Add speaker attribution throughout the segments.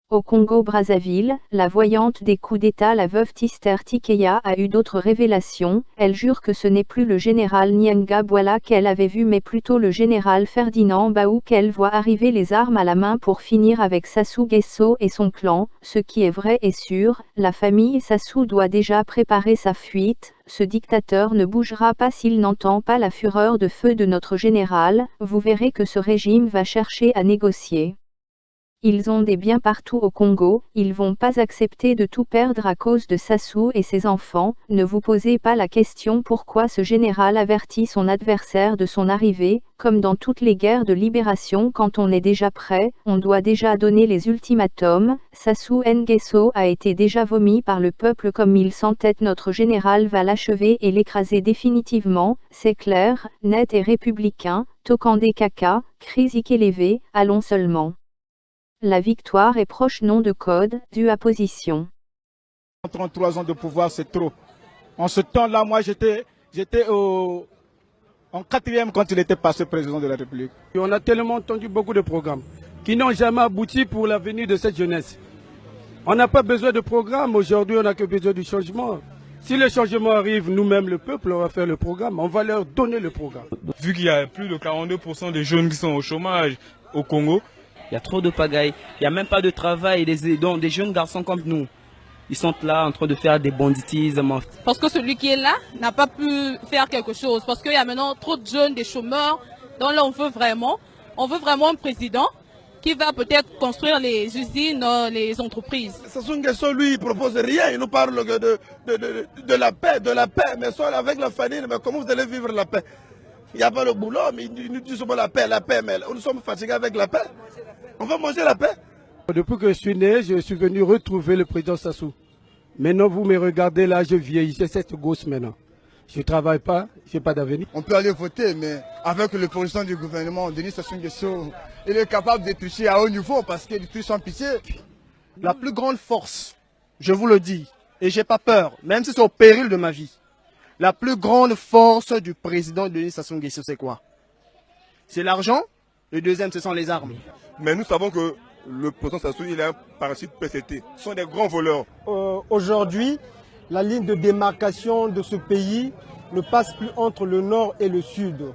Speaker 1: Au Congo-Brazzaville, la voyante des coups d'État, la veuve Tister Tikeya, a eu d'autres révélations. Elle jure que ce n'est plus le général Nyanga Bwala qu'elle avait vu mais plutôt le général Ferdinand Baou qu'elle voit arriver les armes à la main pour finir avec Sassou Nguesso et son clan. Ce qui est vrai et sûr, la famille Sassou doit déjà préparer sa fuite. Ce dictateur ne bougera pas s'il n'entend pas la fureur de feu de notre général. Vous verrez que ce régime va chercher à négocier. Ils ont des biens partout au Congo, ils vont pas accepter de tout perdre à cause de Sassou et ses enfants. Ne vous posez pas la question pourquoi ce général avertit son adversaire de son arrivée. Comme dans toutes les guerres de libération, quand on est déjà prêt, on doit déjà donner les ultimatums. Sassou Nguesso a été déjà vomi par le peuple comme il s'entête. Notre général va l'achever et l'écraser définitivement, c'est clair, net et républicain. Tokandé Kaka, Chris Ikeleve, allons seulement. La victoire est proche, nom de code, dû à position.
Speaker 2: 33 ans de pouvoir, c'est trop. En ce temps-là, moi, j'étais en 4e quand il était passé président de la République.
Speaker 3: Et on a tellement entendu beaucoup de programmes qui n'ont jamais abouti pour l'avenir de cette jeunesse. On n'a pas besoin de programme. Aujourd'hui, on n'a que besoin du changement. Si le changement arrive, nous-mêmes, le peuple, on va faire le programme. On va leur donner le programme.
Speaker 4: Vu qu'il y a plus de 42% des jeunes qui sont au chômage au Congo,
Speaker 5: il y a trop de pagaille, il n'y a même pas de travail, des jeunes garçons comme nous. Ils sont là en train de faire des banditismes.
Speaker 6: Parce que celui qui est là n'a pas pu faire quelque chose. Parce qu'il y a maintenant trop de jeunes, des chômeurs. Donc là, on veut vraiment un président qui va peut-être construire les usines, les entreprises.
Speaker 7: Sassou Nguesso, lui, il propose rien. Il nous parle de la paix, mais soit avec la famine, mais comment vous allez vivre la paix? Il n'y a pas le boulot, mais ils nous disent la paix, mais nous sommes fatigués avec la paix. On va manger la paix.
Speaker 3: Depuis que je suis né, je suis venu retrouver le président Sassou. Maintenant, vous me regardez là, je vieillis, j'ai cette gosse maintenant. Je ne travaille pas, je n'ai pas d'avenir.
Speaker 7: On peut aller voter, mais avec le président du gouvernement, Denis Sassou Nguesso, il est capable de tricher à haut niveau parce qu'il triche sans pitié.
Speaker 8: La plus grande force, je vous le dis, et je n'ai pas peur, même si c'est au péril de ma vie, la plus grande force du président Denis Sassou Nguesso, c'est quoi? C'est l'argent. Le deuxième, ce sont les armes.
Speaker 7: Mais nous savons que le président Sassou, il a un parachute PCT. Ce sont des grands voleurs.
Speaker 3: Aujourd'hui, la ligne de démarcation de ce pays ne passe plus entre le nord et le sud.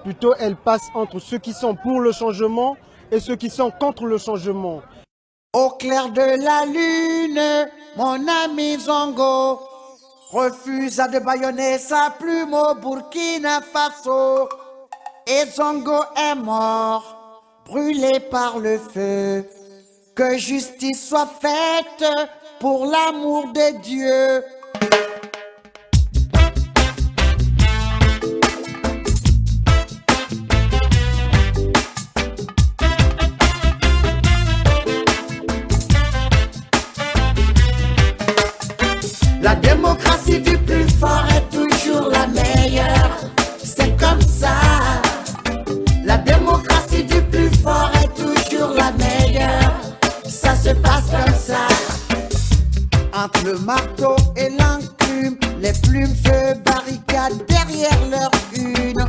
Speaker 3: Plutôt, elle passe entre ceux qui sont pour le changement et ceux qui sont contre le changement.
Speaker 9: Au clair de la lune, mon ami Zongo refusa de bâillonner sa plume au Burkina Faso. Et Zongo est mort, brûlé par le feu. Que justice soit faite pour l'amour de Dieu. La démocratie du plus fort est toujours la meilleure. C'est comme ça. La démocratie du plus fort est toujours la meilleure. Ça se passe comme ça. Entre le marteau et l'enclume, les plumes se barricadent derrière leur une.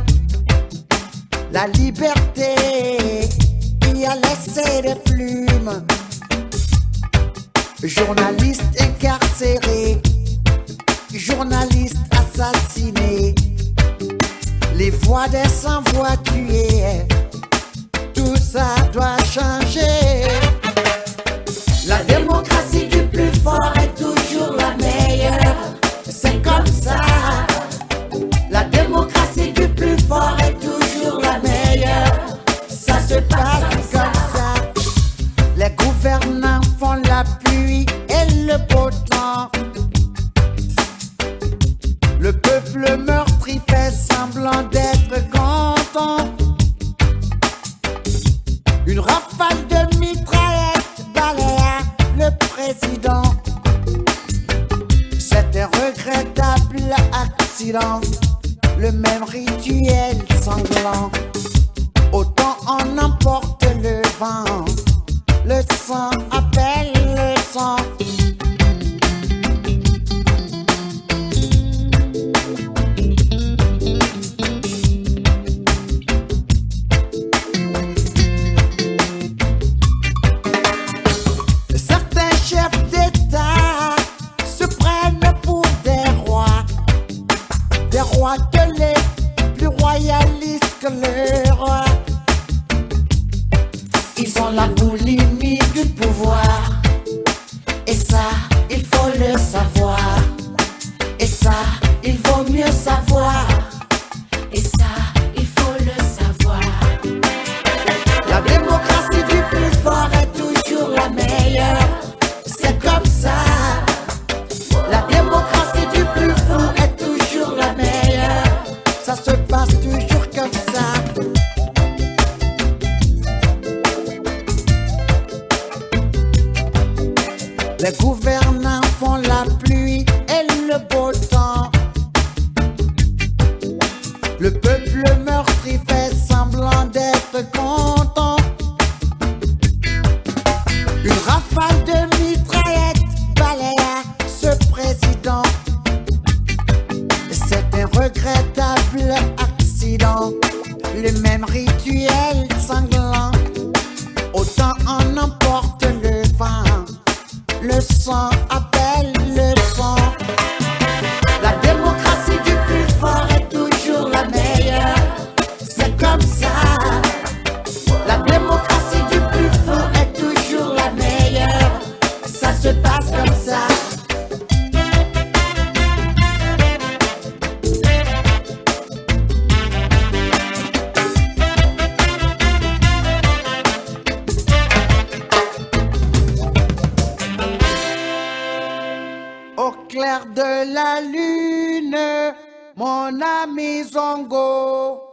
Speaker 9: La liberté qui a laissé des plumes. Journalistes incarcérés, journalistes assassinés, les voix des sans-voix tuées, tout ça doit changer. La démocratie du plus fort est toujours la meilleure, c'est comme ça. La démocratie du plus fort est toujours la meilleure, ça se passe comme ça. Les gouvernants font la pluie et le beau temps. Le peuple meurtri fait semblant d'être content. Une rafale de mitraillettes balaya le président. C'est un regrettable accident. Le même rituel sanglant. Autant on emporte le vent. Le sang appelle le sang. Les gouvernants font la pluie et le beau temps. Le peuple meurtri fait semblant d'être content. Une rafale de mitraillettes balaya ce président. C'est un regrettable accident. Le même rituel sanglant. Autant on emporte le vent. Le sang appelle le sang. La démocratie du plus fort est toujours la meilleure. C'est comme ça. La démocratie du plus fort est toujours la meilleure. Ça se passe comme ça. Au clair de la lune, mon ami Zongo